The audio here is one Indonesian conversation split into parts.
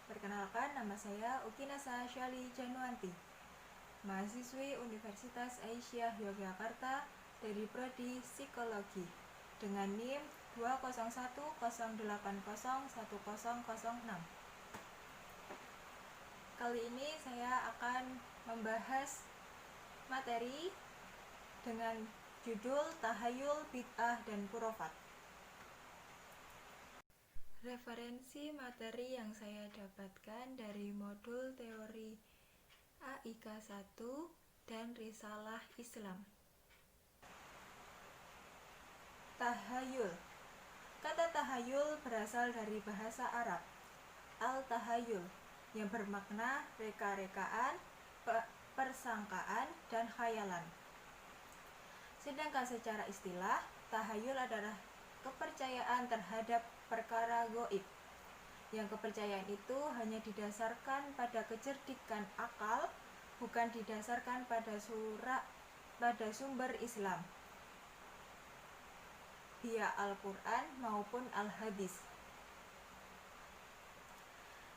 Perkenalkan, nama saya Ukinasa Syali Januanti, mahasiswi Universitas Aisyah Yogyakarta dari Prodi Psikologi dengan NIM 20108010006. Kali ini saya akan membahas materi dengan judul Tahayul, Bid'ah, dan Khurafat. Referensi materi yang saya dapatkan dari modul teori AIK 1 dan Risalah Islam. Tahayul. Kata tahayul berasal dari bahasa Arab al-tahayul yang bermakna reka-rekaan, persangkaan, dan khayalan. Sedangkan secara istilah, tahayul adalah kepercayaan terhadap perkara gaib, yang kepercayaan itu hanya didasarkan pada kecerdikan akal, bukan didasarkan pada sumber Islam, via Al-Quran maupun Al-Hadis.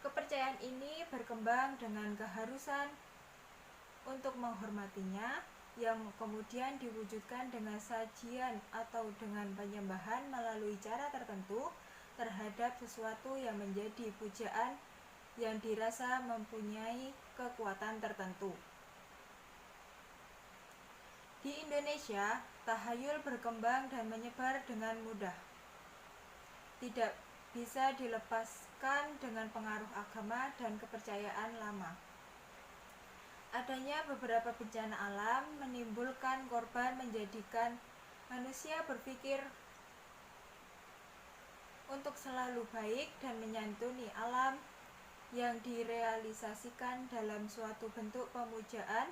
Kepercayaan ini berkembang dengan keharusan untuk menghormatinya, yang kemudian diwujudkan dengan sajian atau dengan penyembahan melalui cara tertentu terhadap sesuatu yang menjadi pujaan yang dirasa mempunyai kekuatan tertentu. Di Indonesia, tahayul berkembang dan menyebar dengan mudah. Tidak bisa dilepaskan dengan pengaruh agama dan kepercayaan lama. Adanya beberapa bencana alam menimbulkan korban, menjadikan manusia berpikir untuk selalu baik dan menyantuni alam, yang direalisasikan dalam suatu bentuk pemujaan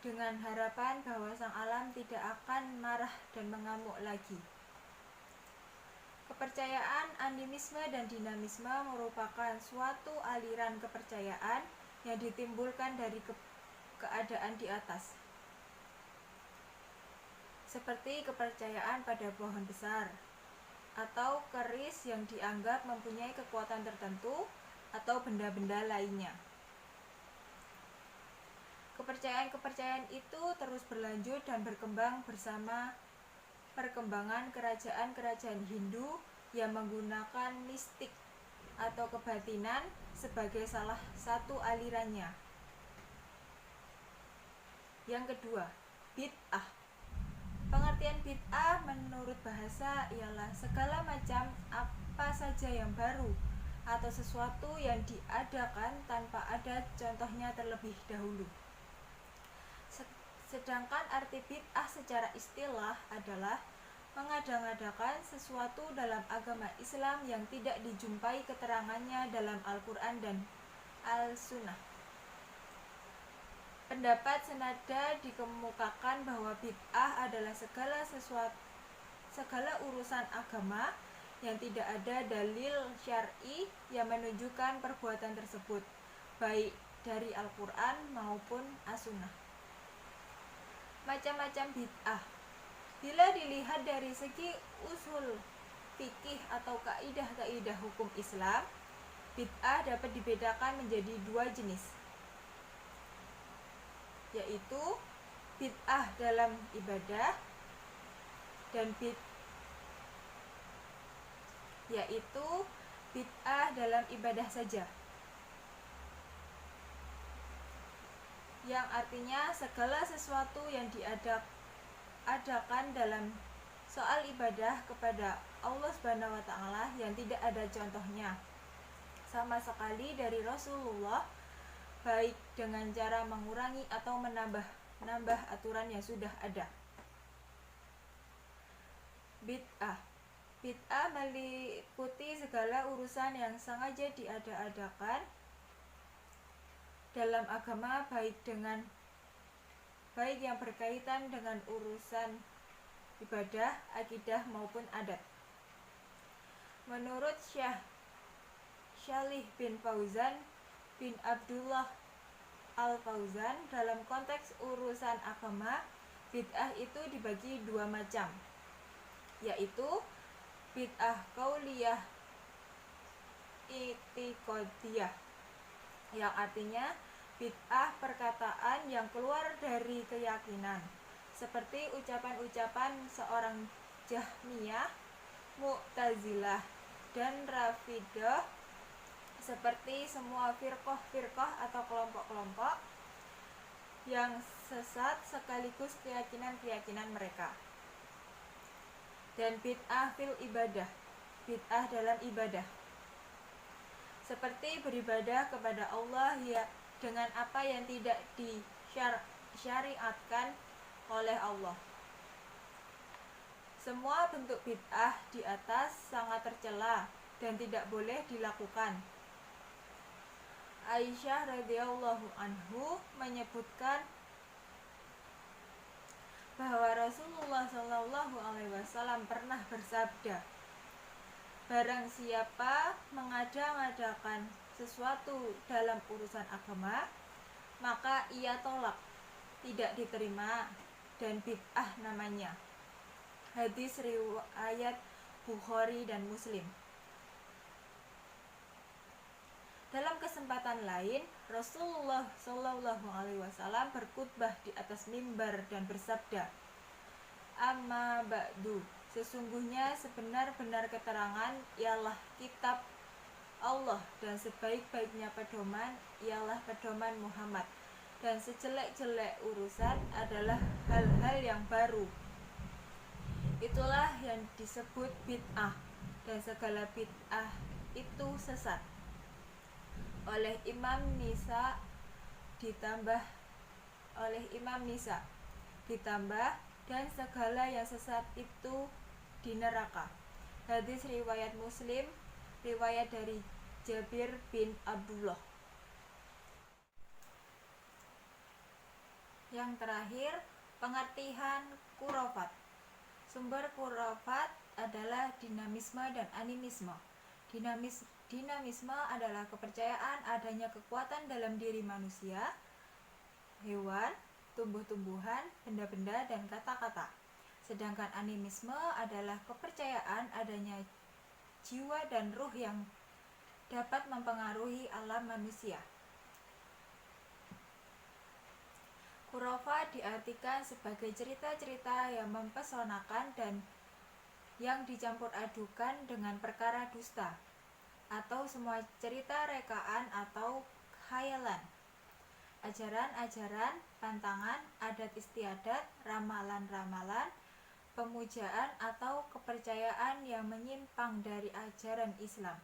dengan harapan bahwa sang alam tidak akan marah dan mengamuk lagi. Kepercayaan animisme dan dinamisme merupakan suatu aliran kepercayaan yang ditimbulkan dari keadaan di atas, seperti kepercayaan pada pohon besar atau keris yang dianggap mempunyai kekuatan tertentu atau benda-benda lainnya. Kepercayaan-kepercayaan itu terus berlanjut dan berkembang bersama perkembangan kerajaan-kerajaan Hindu yang menggunakan mistik atau kebatinan sebagai salah satu alirannya. Yang kedua, bid'ah. Pengertian bid'ah menurut bahasa ialah segala macam apa saja yang baru atau sesuatu yang diadakan tanpa ada contohnya terlebih dahulu. Sedangkan arti bid'ah secara istilah adalah mengada-ngadakan sesuatu dalam agama Islam yang tidak dijumpai keterangannya dalam Al-Quran dan Al-Sunnah. Pendapat senada dikemukakan bahwa bid'ah adalah segala urusan agama yang tidak ada dalil syar'i yang menunjukkan perbuatan tersebut, baik dari Al-Quran maupun As-Sunnah. Macam-macam bid'ah. Bila dilihat dari segi usul fikih atau kaidah-kaidah hukum Islam, bid'ah dapat dibedakan menjadi dua jenis, yaitu bid'ah dalam ibadah dan bid'ah dalam ibadah saja, yang artinya segala sesuatu yang diadakan dalam soal ibadah kepada Allah SWT yang tidak ada contohnya sama sekali dari Rasulullah, baik dengan cara mengurangi atau menambah aturan yang sudah ada. Bid'ah meliputi segala urusan yang sengaja diada-adakan dalam agama, baik yang berkaitan dengan urusan ibadah, akidah maupun adat. Menurut Syekh Shalih bin Fauzan bin Abdullah Al-Fauzan, dalam konteks urusan agama, bid'ah itu dibagi dua macam, yaitu bid'ah qauliyah i'tiqadiyah, yang artinya bid'ah perkataan yang keluar dari keyakinan, seperti ucapan-ucapan seorang Jahmiyah, Mu'tazilah, dan Rafidah, seperti semua firqah-firqah atau kelompok-kelompok yang sesat sekaligus keyakinan-keyakinan mereka. Dan bid'ah fil ibadah, bid'ah dalam ibadah, seperti beribadah kepada Allah ya dengan apa yang tidak disyariatkan oleh Allah. Semua bentuk bid'ah di atas sangat tercela dan tidak boleh dilakukan. Aisyah radhiyallahu anhu menyebutkan bahwa Rasulullah Shallallahu alaihi wasallam pernah bersabda, barang siapa mengada-ngadakan sesuatu dalam urusan agama, maka ia tolak, tidak diterima, dan bid'ah namanya. Hadis riwayat Bukhari dan Muslim. Dalam kesempatan lain, Rasulullah Shallallahu alaihi wasallam berkhutbah di atas mimbar dan bersabda, amma ba'du, sesungguhnya sebenar-benar keterangan ialah kitab Allah, dan sebaik-baiknya pedoman ialah pedoman Muhammad, dan sejelek-jelek urusan adalah hal-hal yang baru. Itulah yang disebut bid'ah, dan segala bid'ah itu sesat. Oleh Imam Nisa ditambah dan segala yang sesat itu di neraka. Hadis riwayat Muslim, riwayat dari Jabir bin Abdullah. Yang terakhir, pengertian khurafat. Sumber khurafat adalah dinamisme dan animisme. Dinamisme adalah kepercayaan adanya kekuatan dalam diri manusia, hewan, tumbuh-tumbuhan, benda-benda, dan kata-kata. Sedangkan animisme adalah kepercayaan adanya jiwa dan ruh yang dapat mempengaruhi alam manusia. Khurafat diartikan sebagai cerita-cerita yang mempesonakan dan yang dicampur adukan dengan perkara dusta, atau semua cerita rekaan atau khayalan, ajaran-ajaran, pantangan, adat istiadat, ramalan-ramalan, pemujaan atau kepercayaan yang menyimpang dari ajaran Islam.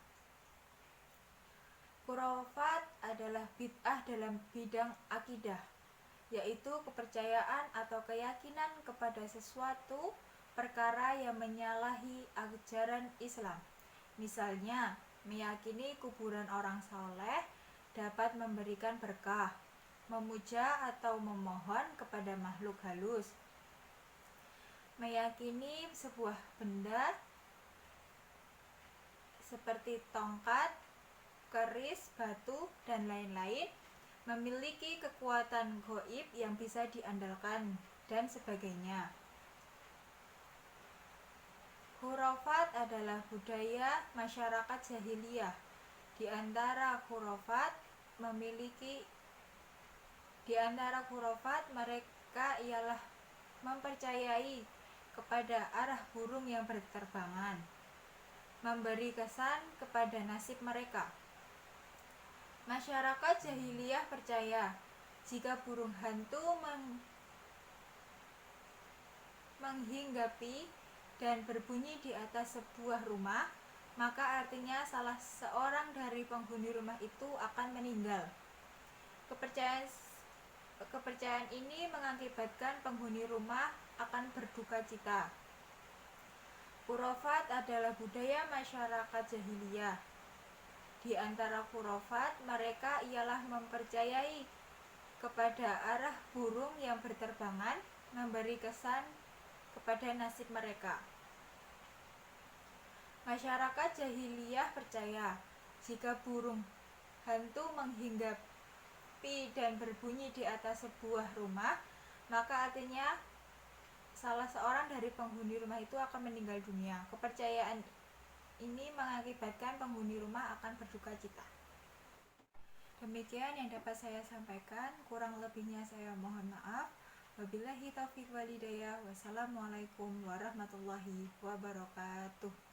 Khurafat adalah bid'ah dalam bidang akidah, yaitu kepercayaan atau keyakinan kepada sesuatu perkara yang menyalahi ajaran Islam. Misalnya, meyakini kuburan orang saleh dapat memberikan berkah, memuja atau memohon kepada makhluk halus, meyakini sebuah benda seperti tongkat, keris, batu, dan lain-lain memiliki kekuatan gaib yang bisa diandalkan, dan sebagainya. Khurafat adalah budaya masyarakat jahiliyah. Di antara khurafat mereka ialah mempercayai kepada arah burung yang berterbangan, memberi kesan kepada nasib mereka. Masyarakat jahiliyah percaya jika burung hantu menghinggapi dan berbunyi di atas sebuah rumah, maka artinya salah seorang dari penghuni rumah itu akan meninggal. Kepercayaan ini mengakibatkan penghuni rumah akan berduka cita. Khurafat adalah budaya masyarakat jahiliyah. Di antara khurafat mereka ialah mempercayai kepada arah burung yang berterbangan, memberi kesan kepada nasib mereka. Masyarakat jahiliyah percaya jika burung hantu menghinggapi dan berbunyi di atas sebuah rumah, maka artinya salah seorang dari penghuni rumah itu akan meninggal dunia. ini mengakibatkan penghuni rumah akan berduka cita. Demikian yang dapat saya sampaikan, kurang lebihnya saya mohon maaf. Wabillahi taufiq walhidayah. Wassalamualaikum warahmatullahi wabarakatuh.